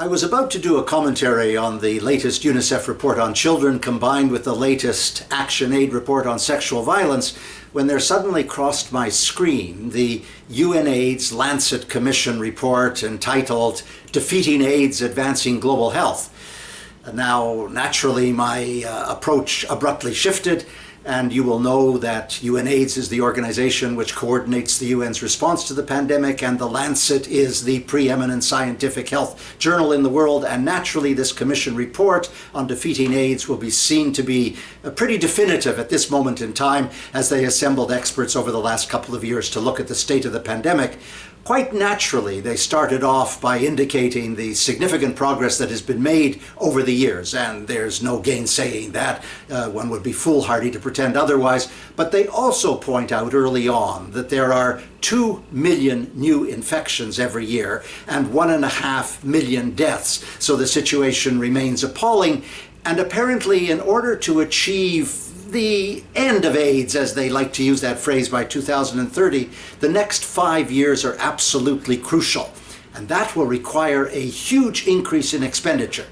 I was about to do a commentary on the latest UNICEF report on children combined with the latest ActionAid report on sexual violence when there suddenly crossed my screen the UNAIDS Lancet Commission report entitled Defeating AIDS, Advancing Global Health. Now, naturally, my approach abruptly shifted, and you will know that UNAIDS is the organization which coordinates the UN's response to the pandemic, and the Lancet is the preeminent scientific health journal in the world, and naturally this Commission report on defeating AIDS will be seen to be pretty definitive at this moment in time as they assembled experts over the last couple of years to look at the state of the pandemic. Quite naturally, they started off by indicating the significant progress that has been made over the years, and there's no gainsaying that. One would be foolhardy to pretend otherwise. But they also point out early on that there are 2 million new infections every year and 1.5 million deaths. So the situation remains appalling. And apparently, in order to achieve the end of AIDS, as they like to use that phrase, by 2030, the next 5 years are absolutely crucial. And that will require a huge increase in expenditure.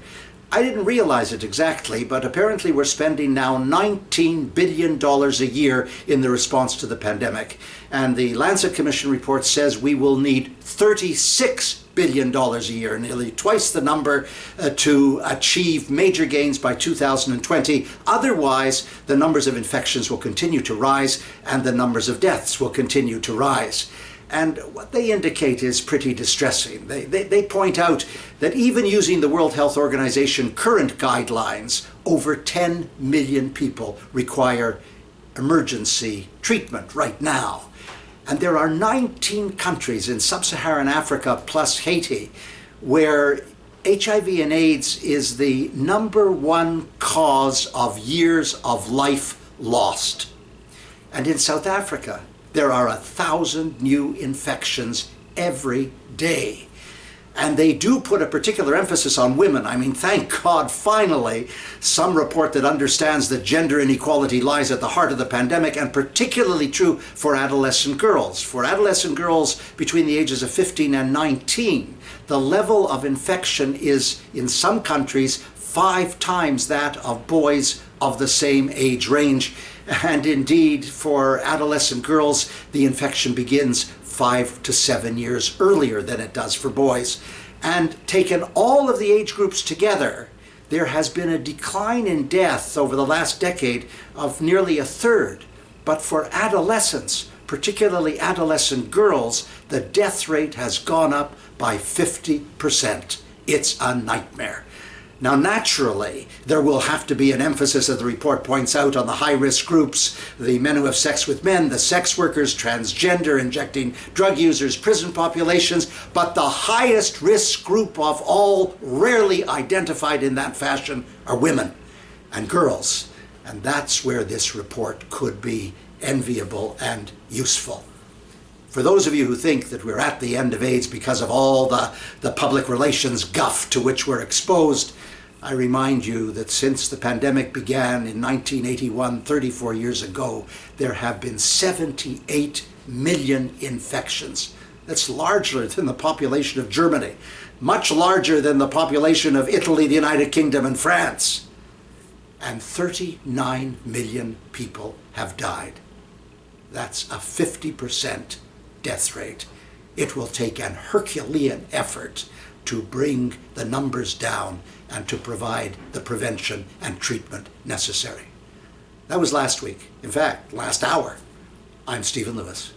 I didn't realize it exactly, but apparently we're spending now $19 billion a year in the response to the pandemic. And the Lancet Commission report says we will need $36 billion a year, nearly twice the number, to achieve major gains by 2020. Otherwise, the numbers of infections will continue to rise and the numbers of deaths will continue to rise. And what they indicate is pretty distressing. They point out that even using the World Health Organization current guidelines, over 10 million people require emergency treatment right now. And there are 19 countries in sub-Saharan Africa plus Haiti where HIV and AIDS is the #1 cause of years of life lost. And in South Africa, there are 1,000 new infections every day. And they do put a particular emphasis on women. I mean, thank God, finally, some report that understands that gender inequality lies at the heart of the pandemic, and particularly true for adolescent girls. For adolescent girls between the ages of 15 and 19, the level of infection is, in some countries, 5 times that of boys of the same age range. And indeed, for adolescent girls, the infection begins 5 to 7 years earlier than it does for boys. And taken all of the age groups together, there has been a decline in death over the last decade of nearly 1/3. But for adolescents, particularly adolescent girls, the death rate has gone up by 50%. It's a nightmare. Now, naturally, there will have to be an emphasis, as the report points out, on the high-risk groups, the men who have sex with men, the sex workers, transgender, injecting drug users, prison populations, but the highest risk group of all, rarely identified in that fashion, are women and girls. And that's where this report could be enviable and useful. For those of you who think that we're at the end of AIDS because of all the public relations guff to which we're exposed, I remind you that since the pandemic began in 1981, 34 years ago, there have been 78 million infections. That's larger than the population of Germany, much larger than the population of Italy, the United Kingdom, and France. And 39 million people have died. That's a 50% death rate. It will take an Herculean effort to bring the numbers down and to provide the prevention and treatment necessary. That was last week. In fact, last hour. I'm Stephen Lewis.